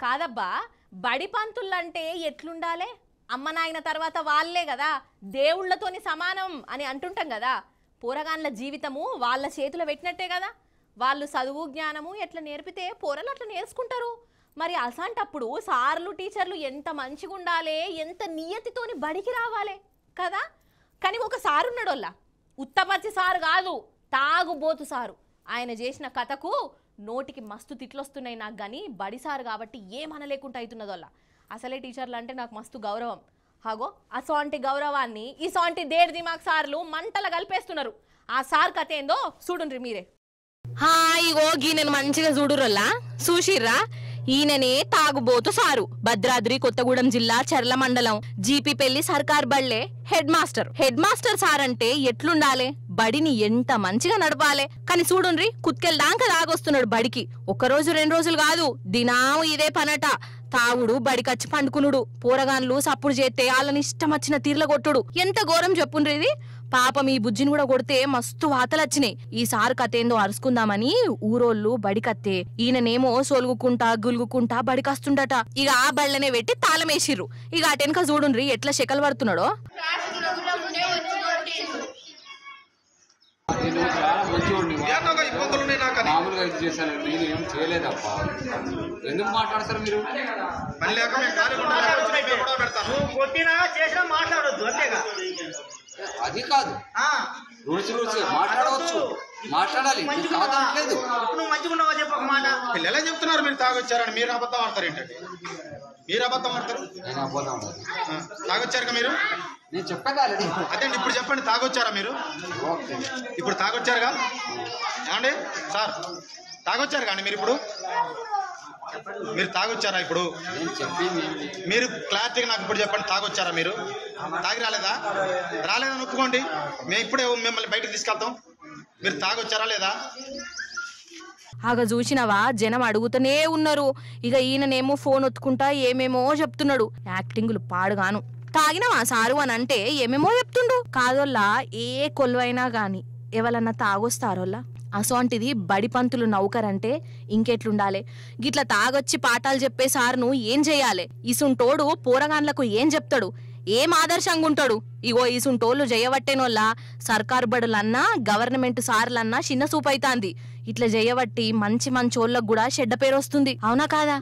కాదబ్బా బడి పంతులంటే ఎట్లుండాలే? అమ్మ నాయన తర్వాత వాళ్ళే కదా దేవుళ్ళతోని సమానం అని అంటుంటాం కదా. పోరగాన్ల జీవితము వాళ్ళ చేతిలో పెట్టినట్టే కదా. వాళ్ళు చదువు జ్ఞానము ఎట్లా నేర్పితే పోరలు అట్లా నేర్చుకుంటారు. మరి అసంటప్పుడు సార్లు టీచర్లు ఎంత మంచిగా ఉండాలి, ఎంత నియతితోని బడికి రావాలి కదా. కానీ ఒక సారు ఉన్నాడోళ్ళ, ఉత్తపచ్చి సారు కాదు, తాగుబోతు సారు. ఆయన చేసిన కథకు నోటికి మస్తు తిట్లొస్తున్నాయి నాకు. కానీ బడిసారు కాబట్టి ఏమనలేకుండా అవుతున్నదోళ్ళ. అసలే టీచర్లు అంటే నాకు మస్తు గౌరవం. హాగో అసోంటి గౌరవాన్ని ఇసోంటి దేడి దిమాగ్ సార్లు మంటల కలిపేస్తున్నారు. ఆ సార్ కథ ఏందో చూడుండ్రి మీరే. ఇగో గీనెను మంచిగా చూడురల్లా చూసిర్రా. ఈయననే తాగుబోతు సారు. భద్రాద్రి కొత్తగూడెం జిల్లా చర్ల మండలం జీపీపల్లి సర్కార్ బళ్ళే head master. Head master sir అంటే ఎట్లుండాలి, బడిని ఎంత మంచిగా నడపాలి. కానీ చూడుండ్రి కుత్కెళ్ళదాక తాగొస్తున్నాడు బడికి. ఒక్కరోజు 2 రోజులు కాదు, దినాము ఇదే పనట. తాగుడు, బడికచ్చి పండుకునుడు, పోరగాన్లు సప్పుడు చేస్తే వాళ్ళని ఇష్టం వచ్చిన తీర్ల కొట్టుడు. ఎంత ఘోరం చెప్పుండ్రి ఇది. పాపం ఈ బుజ్జిని కూడా కొడితే మస్తు వాతలొచ్చినాయి. ఈ సారు కథేందో అరుసుకుందామని ఊరోళ్ళు బడికత్తే ఈయననేమో సోలుగుకుంటా గులుగుకుంటా బడికస్తుండట. ఇక ఆ బళ్ళనే పెట్టి తాళమేసిర్రు. ఇక అటెనక చూడుండ్రి ఎట్లా శకలు పడుతున్నాడో. మామూలుగా ఇది చేశాను, నేను ఏం చేయలేదప్ప. ఎందుకు మాట్లాడతారు మీరు? అది కాదు, రూల్స్ మాట్లాడవచ్చు, మాట్లాడాలి. లేదు నువ్వు మంచిగా ఉన్నావా చెప్పు ఒక మాట. పిల్లలే చెప్తున్నారు మీరు తాగొచ్చారని. మీరు అబద్ధం ఆడతారు ఏంటంటే? మీరు అబద్ధం ఆడతారు. నేను అబద్ధం తాగొచ్చారుగా మీరు? నేను చెప్పగా అదే ఇప్పుడు చెప్పండి, తాగొచ్చారా మీరు? ఇప్పుడు తాగొచ్చారుగా ఏమండి సార్? తాగొచ్చారు కానీ మీరు ఇప్పుడు మీరు తాగొచ్చారా? ఇప్పుడు మీరు క్లారిటీగా నాకు ఇప్పుడు చెప్పండి, తాగొచ్చారా మీరు? తాగి రాలేదా? రాలేదని ఒప్పుకోండి, మేము ఇప్పుడే మిమ్మల్ని బయటకు తీసుకెళ్తాం. మీరు తాగొచ్చారా లేదా? చూసినవా, జనం అడుగుతూనే ఉన్నారు. ఇక ఈయననేమో ఫోన్ ఒత్తుకుంటా ఏమేమో చెప్తున్నాడు. యాక్టింగులు పాడుగాను. తాగినవా సారు అని అంటే ఏమేమో చెప్తుండు. కాదోల్లా ఏ కొలువైనా గాని ఎవరన్నా తాగొస్తారోల్లా. అసోంటిది బడి పంతులు నౌకరంటే ఇంకెట్లుండాలి. గిట్లా తాగొచ్చి పాఠాలు చెప్పే సార్ను ఏం చెయ్యాలి? ఇసుంటోడు పోరగాన్లకు ఏం చెప్తాడు, ఏం ఆదర్శంగా ఉంటాడు? ఇగో ఇసుంటోళ్ళు చేయవట్టేనోళ్ళ సర్కారు బడులన్నా గవర్నమెంట్ సార్లన్నా చిన్న సూపైతాంది. ఇట్లా చేయబట్టి మంచి మంచోళ్ళకు కూడా చెడ్డ పేరు వస్తుంది. అవునా కాదా?